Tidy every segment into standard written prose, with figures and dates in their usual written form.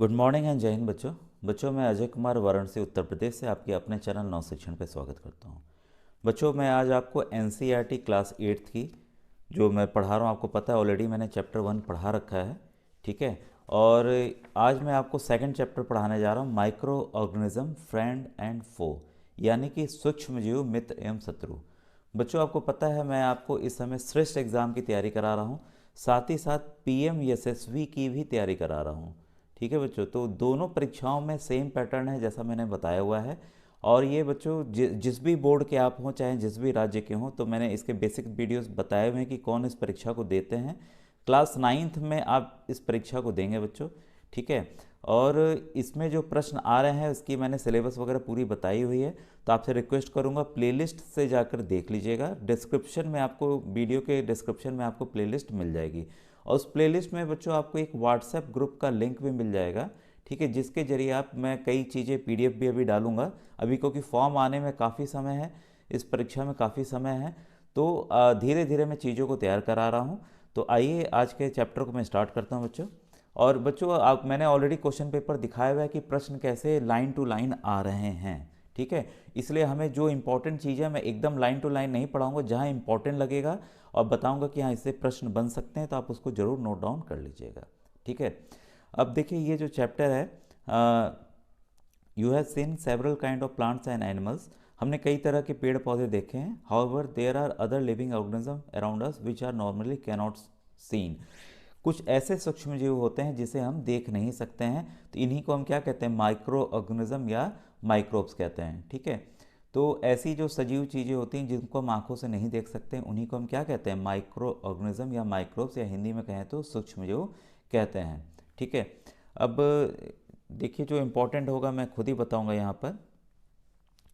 Good morning and जय हिंद बच्चों। मैं अजय कुमार वाराणसी उत्तर प्रदेश से आपके अपने चैनल नव शिक्षण पे स्वागत करता हूँ। बच्चों मैं आज आपको एनसीईआरटी क्लास 8th की जो मैं पढ़ा रहा हूँ, आपको पता है ऑलरेडी मैंने चैप्टर 1 पढ़ा रखा है, ठीक है। और आज मैं आपको सेकंड चैप्टर पढ़ाने जा रहा हूँ, माइक्रो ऑर्गेनिज्म फ्रेंड एंड फो, यानी कि सूक्ष्म जीव मित्र एवं शत्रु। बच्चों आपको पता है मैं आपको इस समय श्रेष्ठ एग्ज़ाम की तैयारी करा रहा हूँ, साथ ही साथ पीएम यशस्वी की भी तैयारी करा रहा हूँ, ठीक है बच्चों। तो दोनों परीक्षाओं में सेम पैटर्न है जैसा मैंने बताया हुआ है। और ये बच्चों जिस भी बोर्ड के आप हों, चाहे जिस भी राज्य के हों, तो मैंने इसके बेसिक वीडियोस बताए हुए हैं कि कौन इस परीक्षा को देते हैं। क्लास 9th में आप इस परीक्षा को देंगे बच्चों, ठीक है। और इसमें जो प्रश्न आ रहे हैं उसकी मैंने सिलेबस वगैरह पूरी बताई हुई है, तो आपसे रिक्वेस्ट करूंगा प्लेलिस्ट से जाकर देख लीजिएगा। डिस्क्रिप्शन में आपको, वीडियो के डिस्क्रिप्शन में आपको प्लेलिस्ट मिल जाएगी। और उस प्लेलिस्ट में बच्चों आपको एक व्हाट्सएप ग्रुप का लिंक भी मिल जाएगा, ठीक है, जिसके जरिए आप, मैं कई चीज़ें पीडीएफ भी अभी डालूंगा अभी, क्योंकि फॉर्म आने में काफ़ी समय है, इस परीक्षा में काफ़ी समय है। तो धीरे धीरे मैं चीज़ों को तैयार करा रहा हूँ। तो आइए आज के चैप्टर को मैं स्टार्ट करता हूँ बच्चों। और बच्चों आप, मैंने ऑलरेडी क्वेश्चन पेपर दिखाया हुआ है कि प्रश्न कैसे लाइन टू लाइन आ रहे हैं, ठीक है। इसलिए हमें जो इंपॉर्टेंट चीज़ है मैं एकदम लाइन टू लाइन नहीं पढ़ाऊंगा, जहाँ इंपॉर्टेंट लगेगा और बताऊंगा कि हाँ इससे प्रश्न बन सकते हैं, तो आप उसको ज़रूर नोट डाउन कर लीजिएगा, ठीक है। अब देखिए ये जो चैप्टर है, you have seen several kind of plants and animals, हमने कई तरह के पेड़ पौधे देखे हैं। However there are other living organism around us which are normally cannot seen, कुछ ऐसे सूक्ष्म जीव होते हैं जिसे हम देख नहीं सकते हैं, तो इन्हीं को हम क्या कहते हैं, माइक्रो ऑर्गेनिज्म या माइक्रोब्स कहते हैं, ठीक है। तो ऐसी जो सजीव चीज़ें होती हैं जिनको हम आंखों से नहीं देख सकते हैं, उन्हीं को हम क्या कहते हैं, माइक्रो ऑर्गेनिज्म या माइक्रोब्स, या हिंदी में कहें तो सूक्ष्म जीव कहते हैं, ठीक है। अब देखिए जो इम्पोर्टेंट होगा मैं खुद ही बताऊंगा यहाँ पर।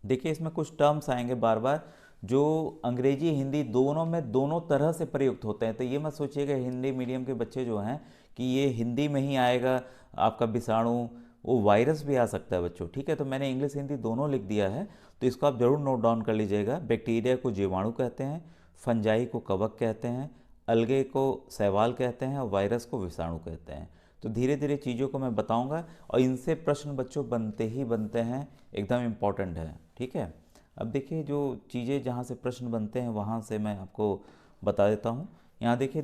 देखिए इसमें कुछ टर्म्स आएंगे बार बार जो अंग्रेजी हिंदी दोनों में दोनों तरह से प्रयुक्त होते हैं, तो ये मत सोचिएगा हिंदी मीडियम के बच्चे जो हैं कि ये हिंदी में ही आएगा आपका विषाणु, वो वायरस भी आ सकता है बच्चों, ठीक है। तो मैंने इंग्लिश हिंदी दोनों लिख दिया है, तो इसको आप ज़रूर नोट डाउन कर लीजिएगा। बैक्टीरिया को जीवाणु कहते हैं, फंजाई को कवक कहते हैं, अलगे को शैवाल कहते हैं और वायरस को विषाणु कहते हैं। तो धीरे धीरे चीज़ों को मैं बताऊंगा और इनसे प्रश्न बच्चों बनते ही बनते हैं, एकदम इम्पॉर्टेंट है, ठीक है। अब देखिए जो चीज़ें जहाँ से प्रश्न बनते हैं वहाँ से मैं आपको बता देता हूँ। यहाँ देखिए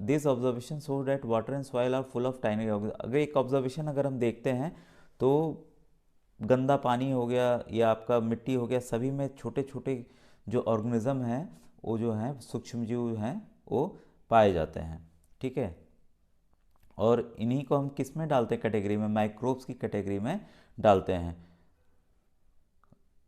this observation show that water and soil are full of tiny, अगर एक ऑब्जर्वेशन अगर हम देखते हैं तो गंदा पानी हो गया या आपका मिट्टी हो गया, सभी में छोटे छोटे जो ऑर्गेनिज्म हैं, वो जो हैं सूक्ष्मजीव हैं, वो पाए जाते हैं, ठीक है। और इन्हीं को हम किस में डालते हैं, कैटेगरी में, माइक्रोब्स की कैटेगरी में डालते हैं।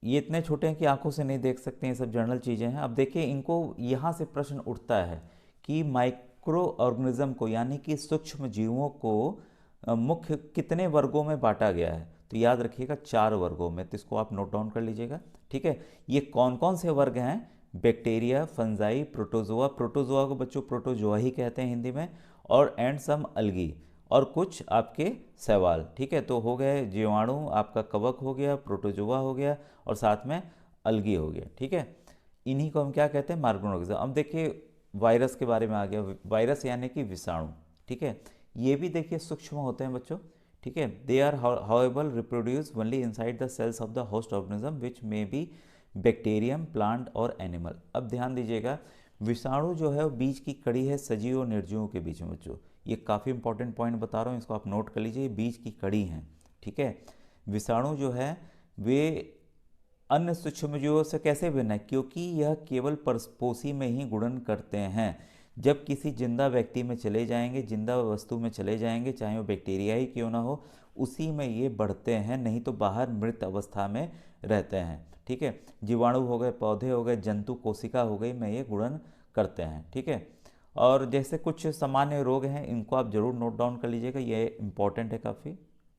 ये इतने छोटे हैं कि आंखों से नहीं देख सकते हैं, ये सब जनरल चीज़ें हैं। अब देखिए इनको यहाँ से प्रश्न उठता है कि माइक्रो ऑर्गेनिज्म को, यानी कि सूक्ष्म जीवों को मुख्य कितने वर्गों में बांटा गया है, तो याद रखिएगा 4 वर्गों में, तो इसको आप नोट डाउन कर लीजिएगा, ठीक है। ये कौन कौन से वर्ग हैं, बैक्टीरिया, फंजाई, प्रोटोजोआ, प्रोटोजोआ को बच्चों प्रोटोजोआ ही कहते हैं हिंदी में, और एंड सम अलगी, और कुछ आपके शैवाल, ठीक है। तो हो गए जीवाणु, आपका कवक हो गया, प्रोटोजोआ हो गया, और साथ में अलगी हो गया, ठीक है। इन्हीं को हम क्या कहते हैं, माइक्रोऑर्गेनिज्म। अब देखिए वायरस के बारे में आ गया, वायरस यानी कि विषाणु, ठीक है। ये भी देखिए सूक्ष्म होते हैं बच्चों, ठीक है। They are however reproduce only inside the cells of the host organism which may be bacterium, plant or animal. अब ध्यान दीजिएगा, विषाणु जो है वो बीज की कड़ी है सजीव और निर्जीवों के बीच में बच्चों। ये काफ़ी इंपॉर्टेंट पॉइंट बता रहा हूँ, इसको आप नोट कर लीजिए, बीज की कड़ी हैं, ठीक है। विषाणु जो है वे अन्य सूक्ष्मजीवों से कैसे भिन्न है, क्योंकि यह केवल परपोषी में ही गुणन करते हैं। जब किसी जिंदा व्यक्ति में चले जाएंगे, जिंदा वस्तु में चले जाएंगे, चाहे वो बैक्टीरिया ही क्यों ना हो, उसी में ये बढ़ते हैं, नहीं तो बाहर मृत अवस्था में रहते हैं, ठीक है। जीवाणु हो गए, पौधे हो गए, जंतु कोशिका हो गई, में ये गुणन करते हैं, ठीक है। और जैसे कुछ सामान्य रोग हैं, इनको आप जरूर नोट डाउन कर लीजिएगा, ये इंपॉर्टेंट है काफ़ी,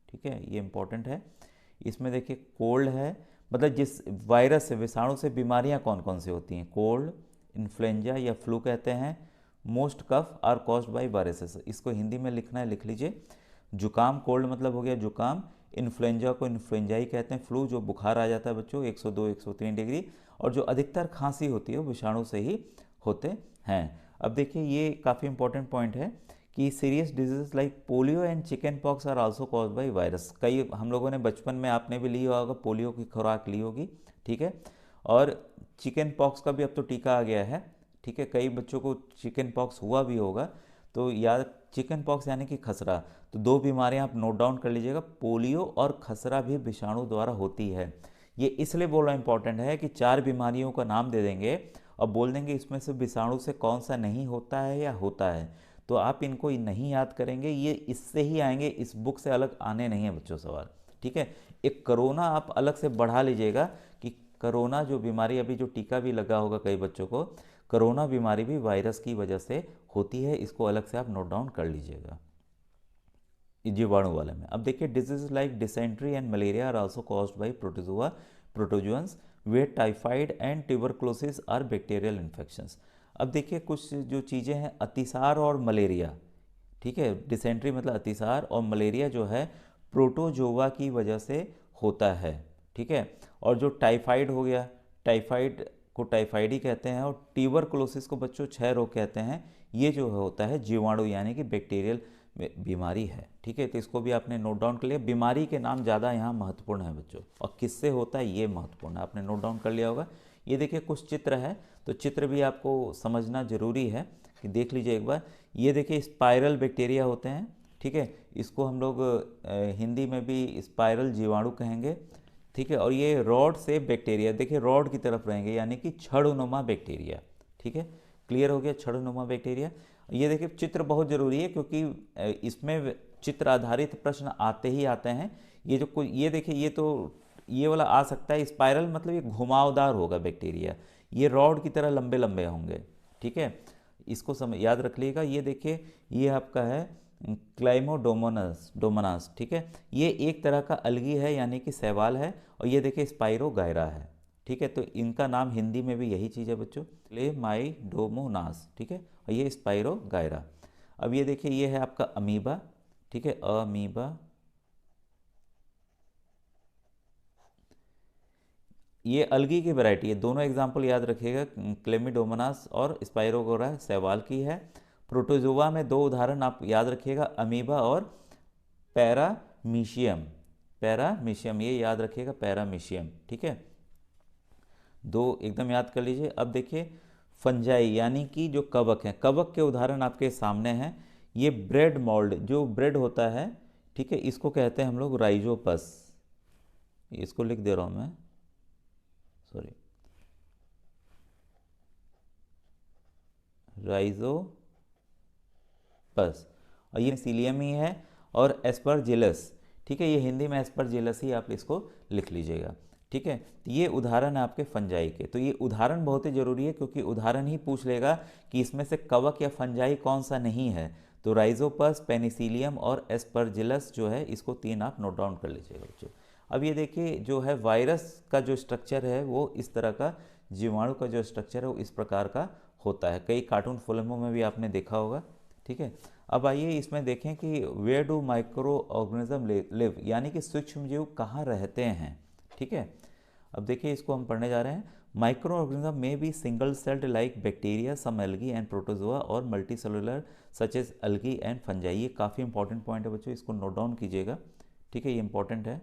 ठीक है, ये इंपॉर्टेंट है। इसमें देखिए कोल्ड है, मतलब जिस वायरस से, विषाणु से बीमारियां कौन कौन सी होती हैं, कोल्ड, इन्फ्लुएंजा या फ्लू कहते हैं। Most cough are caused by viruses, इसको हिंदी में लिखना है, लिख लीजिए। जुकाम, कोल्ड मतलब हो गया जुकाम, इन्फ्लुएंजा को इन्फ्लुएंजा ही कहते हैं, फ्लू जो बुखार आ जाता है बच्चों 102 103 डिग्री, और जो अधिकतर खांसी होती है वो विषाणु से ही होते हैं। अब देखिए ये काफ़ी इंपॉर्टेंट पॉइंट है कि serious disease like polio and chicken pox are also caused by virus. कई हम लोगों ने बचपन में, आपने भी लिया होगा, पोलियो की खुराक ली होगी, ठीक है। और चिकन पॉक्स का भी अब तो टीका आ गया है, ठीक है। कई बच्चों को चिकन पॉक्स हुआ भी होगा, तो याद, चिकन पॉक्स यानी कि खसरा। तो दो बीमारियां आप नोट डाउन कर लीजिएगा, पोलियो और खसरा भी विषाणु द्वारा होती है। ये इसलिए बोलना इंपॉर्टेंट है कि चार बीमारियों का नाम दे देंगे और बोल देंगे इसमें से विषाणु से कौन सा नहीं होता है या होता है, तो आप इनको नहीं याद करेंगे, ये इससे ही आएंगे, इस बुक से अलग आने नहीं है बच्चों सवाल, ठीक है। एक कोरोना आप अलग से बढ़ा लीजिएगा कि कोरोना जो बीमारी, अभी जो टीका भी लगा होगा कई बच्चों को, कोरोना बीमारी भी वायरस की वजह से होती है, इसको अलग से आप नोट डाउन कर लीजिएगा जीवाणु वाले में। अब देखिए, disease like dysentery and malaria are also caused by protozoa protozoans, where typhoid and tuberculosis are bacterial infections. अब देखिए कुछ जो चीज़ें हैं, अतिसार और मलेरिया, ठीक है। डिसेंट्री मतलब अतिसार, और मलेरिया जो है प्रोटोजोवा की वजह से होता है, ठीक है। और जो टाइफाइड हो गया, टाइफाइड को टाइफाइड ही कहते हैं, और ट्यूबरक्लोसिस को बच्चों क्षय रोग कहते हैं। ये जो होता है जीवाणु यानी कि बैक्टीरियल बीमारी है, ठीक है। तो इसको भी आपने नोट डाउन कर लिया। बीमारी के नाम ज़्यादा यहाँ महत्वपूर्ण है बच्चों, और किससे होता है ये महत्वपूर्ण है, आपने नोट डाउन कर लिया होगा। ये देखिए कुछ चित्र है, तो चित्र भी आपको समझना जरूरी है कि देख लीजिए एक बार। ये देखिए स्पाइरल बैक्टीरिया होते हैं, ठीक है। इसको हम लोग हिंदी में भी स्पाइरल जीवाणु कहेंगे, ठीक है। और ये रॉड से बैक्टीरिया, देखिए रॉड की तरफ रहेंगे यानी कि छड़नुमा बैक्टीरिया, ठीक है। क्लियर हो गया, छड़नुमा बैक्टीरिया। ये देखिए चित्र बहुत ज़रूरी है, क्योंकि इसमें चित्र आधारित प्रश्न आते ही आते हैं। ये जो कोई, ये देखिए, ये तो ये वाला आ सकता है, स्पाइरल मतलब ये घुमावदार होगा बैक्टीरिया, ये रॉड की तरह लंबे लंबे होंगे, ठीक है। इसको याद रख लीजिएगा। ये देखिए, ये आपका है क्लाइमोडोमोनास डोमोनास, ठीक है। ये एक तरह का अलगी है यानी कि शैवाल है, और ये देखिए स्पाइरोगायरा है, ठीक है। तो इनका नाम हिंदी में भी यही चीज़ है बच्चों, क्लेमाइडोमोनास, ठीक है। और ये स्पाइरोगायरा। अब ये देखिए, ये है आपका अमीबा, ठीक है, अमीबा। ये अलगी की वैरायटी है, दोनों एग्जाम्पल याद रखिएगा, क्लेमिडोमोनास और स्पाइरोगोरा शैवाल की है। प्रोटोजोआ में दो उदाहरण आप याद रखिएगा, अमीबा और पैरामीशियम। पैरामीशियम ये याद रखिएगा, पैरामीशियम, ठीक है। दो एकदम याद कर लीजिए। अब देखिए फंजाई यानी कि जो कवक हैं, कवक के उदाहरण आपके सामने हैं। ये ब्रेड मोल्ड, जो ब्रेड होता है, ठीक है, इसको कहते हैं हम लोग राइजोपस। इसको लिख दे रहा हूँ मैं, सॉरी, राइजोपस। और ये सीलियम ही है, और एस्परजिलस, ठीक है। ये हिंदी में एस्परजिलस ही आप इसको लिख लीजिएगा, ठीक है। तो ये उदाहरण है आपके फंजाई के। तो ये उदाहरण बहुत ही जरूरी है, क्योंकि उदाहरण ही पूछ लेगा कि इसमें से कवक या फंजाई कौन सा नहीं है। तो राइजोपस, पेनिसिलियम और एस्परजिलस जो है, इसको तीन आप नोट डाउन कर लीजिएगा बच्चों। अब ये देखिए, जो है वायरस का जो स्ट्रक्चर है वो इस तरह का, जीवाणु का जो स्ट्रक्चर है वो इस प्रकार का होता है। कई कार्टून फिल्मों में भी आपने देखा होगा, ठीक है। अब आइए इसमें देखें कि where do microorganism live, यानी कि सूक्ष्म जीव कहाँ रहते हैं, ठीक है। अब देखिए इसको हम पढ़ने जा रहे हैं। माइक्रो ऑर्गेनिज्म में be single celled like bacteria, some algae and protozoa, और multi cellular such as algae and fungi. ये काफ़ी इंपॉर्टेंट पॉइंट है बच्चों, इसको नोट डाउन कीजिएगा, ठीक है। ये इंपॉर्टेंट है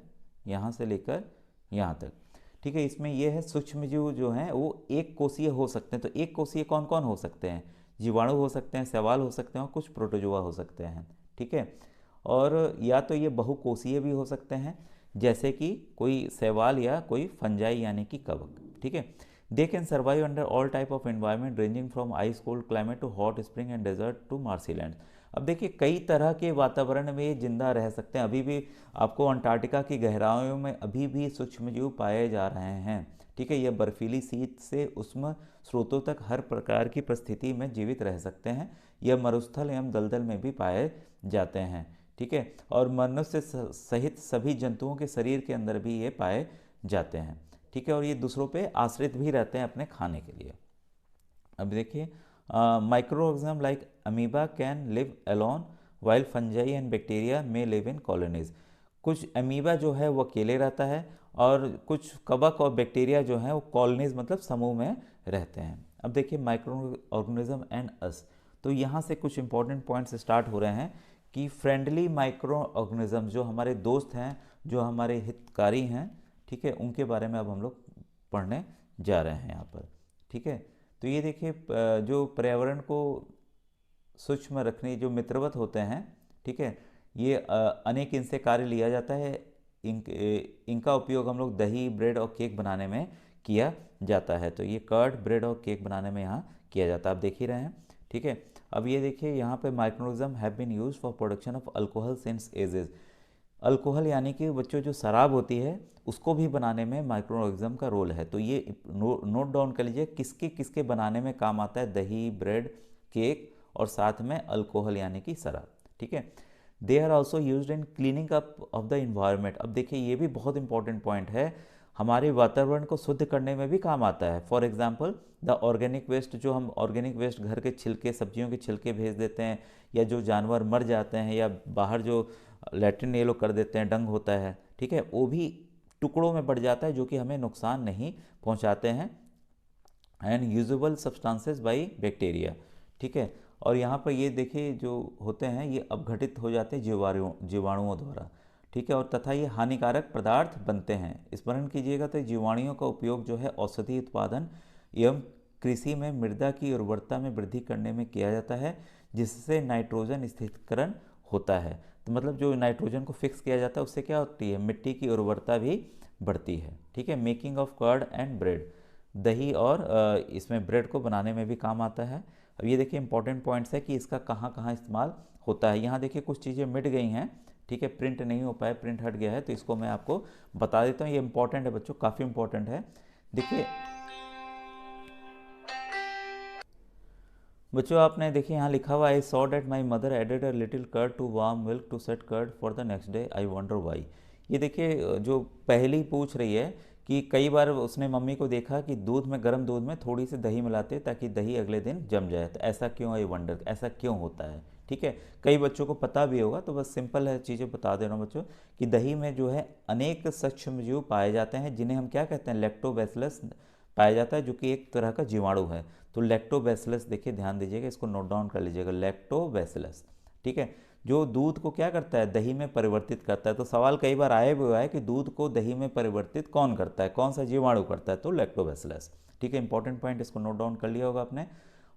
यहाँ से लेकर यहाँ तक, ठीक है। इसमें यह है सूक्ष्म जीव जो हैं वो एक कोषीय हो सकते हैं। तो एक कोषीय कौन कौन हो सकते हैं? जीवाणु हो सकते हैं, शैवाल हो सकते हैं, और कुछ प्रोटोजोआ हो सकते हैं, ठीक है। और या तो ये बहुकोषीय भी हो सकते हैं, जैसे कि कोई शैवाल या कोई फंजाई यानी कि कवक, ठीक है। They can survive under all type of environment ranging from ice cold climate to hot spring and desert to marshy land. अब देखिए कई तरह के वातावरण में ये जिंदा रह सकते हैं। अभी भी आपको अंटार्कटिका की गहराइयों में अभी भी सूक्ष्मजीव पाए जा रहे हैं, ठीक है। यह बर्फीली शीत से उष्ण स्रोतों तक हर प्रकार की परिस्थिति में जीवित रह सकते हैं। यह मरुस्थल एवं दलदल में भी पाए जाते हैं, ठीक है। और मनुष्य सहित सभी जंतुओं के शरीर के अंदर भी ये पाए जाते हैं, ठीक है। और ये दूसरों पे आश्रित भी रहते हैं अपने खाने के लिए। अब देखिए micro organism like amoeba can live alone while fungi and bacteria में लिव इन कॉलोनीज। कुछ अमीबा जो है वो अकेले रहता है, और कुछ कवक और बैक्टीरिया जो है वो कॉलोनीज मतलब समूह में रहते हैं। अब देखिए माइक्रो ऑर्गेनिज्म एंड अस, तो यहाँ से कुछ इंपॉर्टेंट पॉइंट्स स्टार्ट हो रहे हैं कि फ्रेंडली माइक्रो ऑर्गेनिज्म जो हमारे दोस्त हैं, जो हमारे हितकारी हैं, ठीक है, उनके बारे में अब हम लोग पढ़ने जा रहे हैं यहाँ पर। ठीक है, तो ये देखिए जो पर्यावरण को सूक्ष्म रखने जो मित्रवत होते हैं, ठीक है, ये अनेक इनसे कार्य लिया जाता है। इनका उपयोग हम लोग दही, ब्रेड और केक बनाने में किया जाता है। तो ये कर्ड, ब्रेड और केक बनाने में यहाँ किया जाता है, आप देख ही रहे हैं। ठीक है, अब ये देखिए यहाँ पे microorganisms have been used for production of alcohol since ages. Alcohol यानी कि बच्चों जो शराब होती है उसको भी बनाने में माइक्रो ऑर्गेनिज्म का रोल है। तो ये नोट डाउन कर लीजिए किसके किसके बनाने में काम आता है, दही, ब्रेड, केक और साथ में अल्कोहल यानी कि शराब। ठीक है, they are also use in cleaning up of the environment. अब देखिए ये भी बहुत इंपॉर्टेंट पॉइंट है, हमारे वातावरण को शुद्ध करने में भी काम आता है। For example the organic waste, जो हम ऑर्गेनिक वेस्ट घर के छिलके, सब्जियों के छिलके भेज देते हैं, या जो जानवर मर जाते हैं या बाहर जो लैट्रिन ये लोग कर देते हैं, डंग होता है, ठीक है, वो भी टुकड़ों में बढ़ जाता है जो कि हमें नुकसान नहीं पहुंचाते हैं। And usable substances by bacteria. ठीक है, और यहाँ पर ये देखिए जो होते हैं ये अपघटित हो जाते हैं जीवाणुओं द्वारा। ठीक है, और तथा ये हानिकारक पदार्थ बनते हैं। स्मरण कीजिएगा, तो जीवाणुओं का उपयोग जो है औषधि उत्पादन एवं कृषि में मृदा की उर्वरता में वृद्धि करने में किया जाता है, जिससे नाइट्रोजन स्थिरीकरण होता है। तो मतलब जो नाइट्रोजन को फिक्स किया जाता है उससे क्या होती है, मिट्टी की उर्वरता भी बढ़ती है। ठीक है, making of curd and bread, दही और इसमें ब्रेड को बनाने में भी काम आता है। अब ये देखिए इंपॉर्टेंट पॉइंट्स है कि इसका कहाँ कहाँ इस्तेमाल होता है। यहाँ देखिए कुछ चीज़ें मिट गई हैं, ठीक है, प्रिंट नहीं हो पाए, प्रिंट हट गया है, तो इसको मैं आपको बता देता हूँ। ये इंपॉर्टेंट है बच्चों, काफ़ी इंपॉर्टेंट है। देखिए बच्चों, आपने देखिए यहाँ लिखा हुआ, I saw that my mother added a little curd to warm milk to set curd for the next day, I wonder why. ये देखिए जो पहली पूछ रही है कि कई बार उसने मम्मी को देखा कि दूध में, गर्म दूध में थोड़ी सी दही मिलाते ताकि दही अगले दिन जम जाए, तो ऐसा क्यों, आई वंडर, ऐसा क्यों होता है। ठीक है, कई बच्चों को पता भी होगा, तो बस सिंपल है चीज़ें बता दे रहा हूँ बच्चों कि दही में जो है अनेक सूक्ष्मजीव पाए जाते हैं, जिन्हें हम क्या कहते हैं, लैक्टोबैसिलस पाया जाता है, जो कि एक तरह का जीवाणु है। तो लैक्टोबैसिलस, देखिए ध्यान दीजिएगा, इसको नोट डाउन कर लीजिएगा, लैक्टोबैसिलस। ठीक है, जो दूध को क्या करता है, दही में परिवर्तित करता है। तो सवाल कई बार आए हुआ है कि दूध को दही में परिवर्तित कौन करता है, कौन सा जीवाणु करता है, तो लैक्टोबैसिलस। ठीक है, इंपॉर्टेंट पॉइंट, इसको नोट डाउन कर लिया होगा आपने।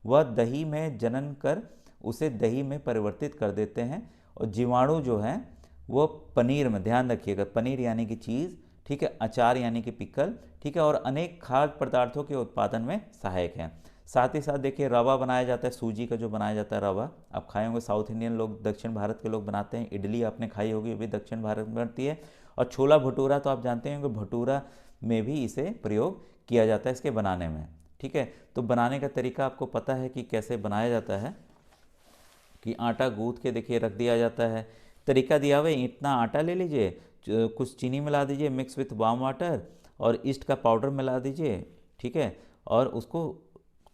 वह दही में जनन कर उसे दही में परिवर्तित कर देते हैं, और जीवाणु जो है वो पनीर में, ध्यान रखिएगा, पनीर यानी कि चीज़, ठीक है, अचार यानी कि पिकल, ठीक है, और अनेक खाद्य पदार्थों के उत्पादन में सहायक हैं। साथ ही साथ देखिए रवा बनाया जाता है, सूजी का जो बनाया जाता है रवा, आप खाए होंगे, साउथ इंडियन लोग, दक्षिण भारत के लोग बनाते हैं। इडली आपने खाई होगी, वो भी दक्षिण भारत में बनती है। और छोला भटूरा तो आप जानते होंगे, भटूरा में भी इसे प्रयोग किया जाता है इसके बनाने में। ठीक है, तो बनाने का तरीका आपको पता है कि कैसे बनाया जाता है, कि आटा गूंथ के देखिए रख दिया जाता है। तरीका दिया हुआ है, इतना आटा ले लीजिए, कुछ चीनी मिला दीजिए मिक्स विथ वार्म वाटर, और ईस्ट का पाउडर मिला दीजिए, ठीक है, और उसको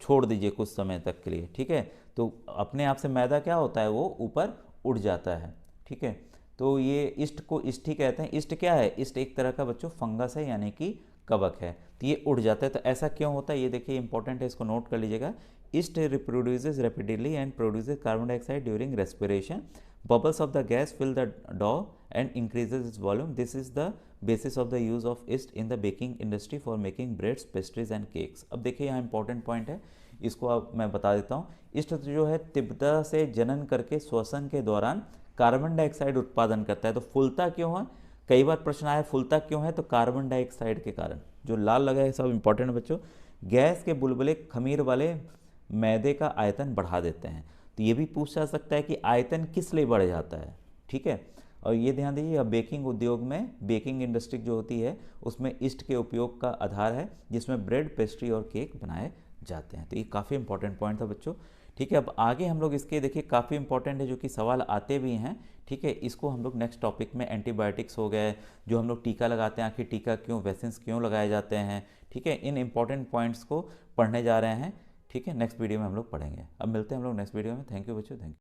छोड़ दीजिए कुछ समय तक के लिए। ठीक है, तो अपने आप से मैदा क्या होता है, वो ऊपर उड़ जाता है। ठीक है, तो ये ईस्ट को ईस्ट ही कहते हैं। ईस्ट क्या है, ईस्ट एक तरह का बच्चों फंगस है, यानी कि कवक है, तो ये उड़ जाता है। तो ऐसा क्यों होता है, ये देखिए इंपॉर्टेंट है, इसको नोट कर लीजिएगा। East reproduces rapidly and produces carbon dioxide during respiration, bubbles of the gas fill the dough and increases its volume. This is the basis of the use of yeast in the baking industry for making breads, pastries and cakes. अब देखिए यहाँ important point है, इसको अब मैं बता देता हूँ। ईस्ट जो है तीव्रता से जनन करके श्वसन के दौरान कार्बन डाइऑक्साइड उत्पादन करता है। तो फूलता क्यों है, कई बार प्रश्न आया फूलता क्यों है, तो कार्बन डाइऑक्साइड के कारण। जो लाल लगा है सब इंपॉर्टेंट बच्चों, गैस के बुलबुले खमीर वाले मैदे का आयतन बढ़ा देते हैं। तो ये भी पूछा जा सकता है कि आयतन किस लिए बढ़ जाता है। ठीक है, और ये ध्यान दीजिए, बेकिंग उद्योग में, बेकिंग इंडस्ट्री जो होती है उसमें ईस्ट के उपयोग का आधार है, जिसमें ब्रेड, पेस्ट्री और केक बनाए जाते हैं। तो ये काफ़ी इंपॉर्टेंट पॉइंट था बच्चों। ठीक है, अब आगे हम लोग इसके देखिए काफ़ी इंपॉर्टेंट है, जो कि सवाल आते भी हैं। ठीक है, इसको हम लोग नेक्स्ट टॉपिक में, एंटीबायोटिक्स हो गए, जो हम लोग टीका लगाते हैं, आखिर टीका क्यों, वैक्सीन्स क्यों लगाए जाते हैं, ठीक है, इन इंपॉर्टेंट पॉइंट्स को पढ़ने जा रहे हैं। ठीक है, नेक्स्ट वीडियो में हम लोग पढ़ेंगे। अब मिलते हैं हम लोग नेक्स्ट वीडियो में। थैंक यू बच्चों, थैंक यू।